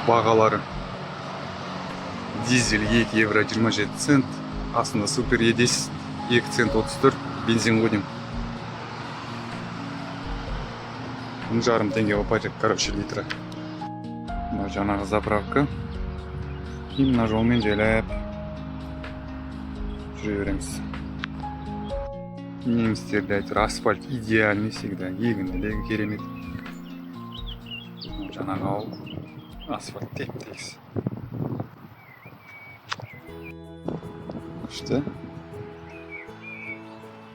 бағалары. Дизель 2 евро 27 цент. Астында супер E10 2 цент 34. Бензин ғой деймін. 1,5 теңге опатик, короче, литра. Мына жаңағы заправка. И мына жолмен жайлап жүре береміз. Немістерде айтыр, асфальт идеальный всегда, егінділігі керемет. Жаңағы ауыл, асфальт теп-тегіс. Күшті.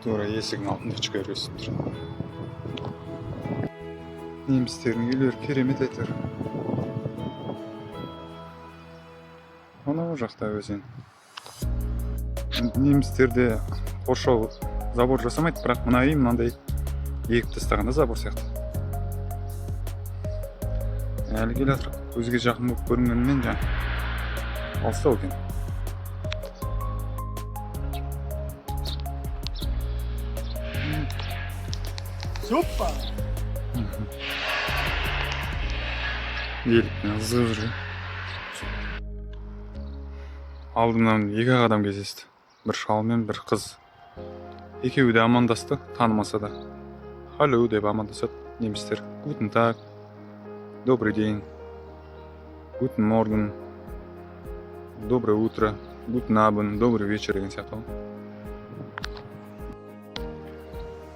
Тура есігін алдында ішкі өресіп тұр. Немістердің үйлері керемет айтыр. Ана ол жақта өзен. Немістерде қоршау забор жасамайды, бірақ мына үй мынандай егіп тастағанда забор сияқты. Әлі келе жатыр. Көзге жақын болып көрінгенімен жаңа алыстау екен. Супа! Елікпен ызғып жүрген. Алдымнан 2 адам кездесті. Бір шал мен бір қыз. Екеуі де амандасты, танымаса да. Халло деп амандасады немістер. Гутен таг, добрый день, гутен морген, доброе утро, гутен абен, добрый вечер деген сияқты.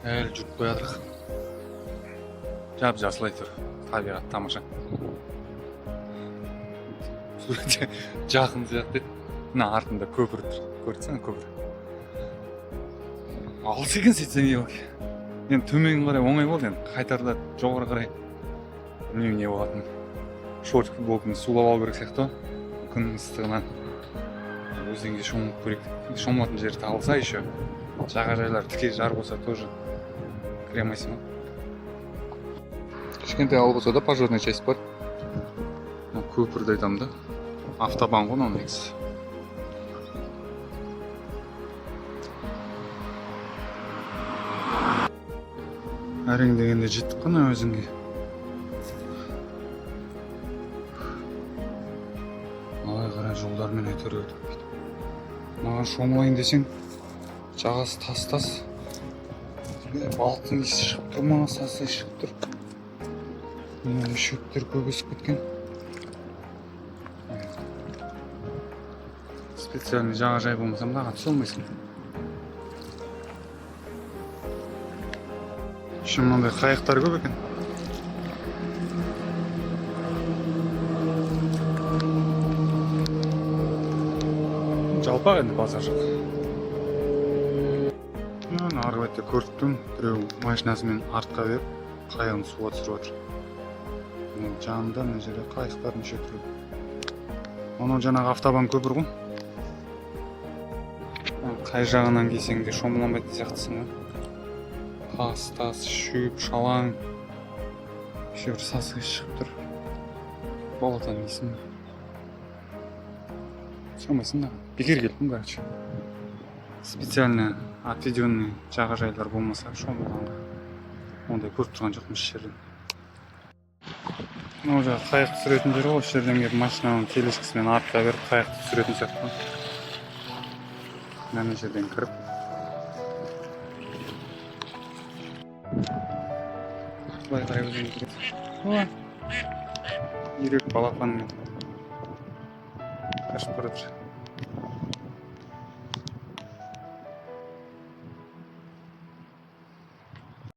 Әлі жүріп қоя жатырық. Жап-жасыл айтыр, табиғат тамаша. Суретте жақын сияқты. Мына артында көпір тұр. Көрсең көпір. Алыс екен сөйтсең не болды. Енді төмен қарай оңай болды, енді қайтарда жоғары қарай білмеймін не болатын. Шорт футболканы сулап алу керек сияқты. Күн ыстығынан өзенге шомылып көрейік. Шомылатын жер табылса еще жағажайлар тіке жар болса тоже кіре алмайсың ғой. Кішкентай ауыл болса да пожарная часть бар. Көпірді айтамын да. Автобан ғой мынау негізі. Әрең дегенде жеттік қана өзіңге. Алай қарай жолдармен өтер өтіп. Маған шомылайын десең, жағасы тас-тас. Балықтың иісі шығып тұр, маған сасы шығып тұр. Шөптер көгесіп кеткен. Специальный жағажай болмаса мынаған түсе алмайсың. Еще мынандай қайықтар көп екен. Жалпақ енді базар жоқ. Арғы бетте көріп біреу машинасымен артқа беріп, қайығын суға түсіріп отыр. Жанында мына жерде қайықтар неше түрлі. Оның жаңағы автобан көпір ғой. Қай жағынан келсең де шомыланбайтын сияқтысың ғой. Тас, шөп, шалаң. Еще бір сасы шығып тұр. Болатан дейсің. Шомайсың да. Бекер келдім, короче. Специально отведенный жағажайлар болмаса шомылғанға. Ондай көріп тұрған жоқпын еш жерден. Ол жағы қайық түсіретін жер ғой. Осы жерден келіп машинаның телескісімен артқа беріп қайықты түсіретін сияқты. Мына жерден кіріп. Былай қарай өзен кетеді. Үйрек балапанмен қашып көріп жүр.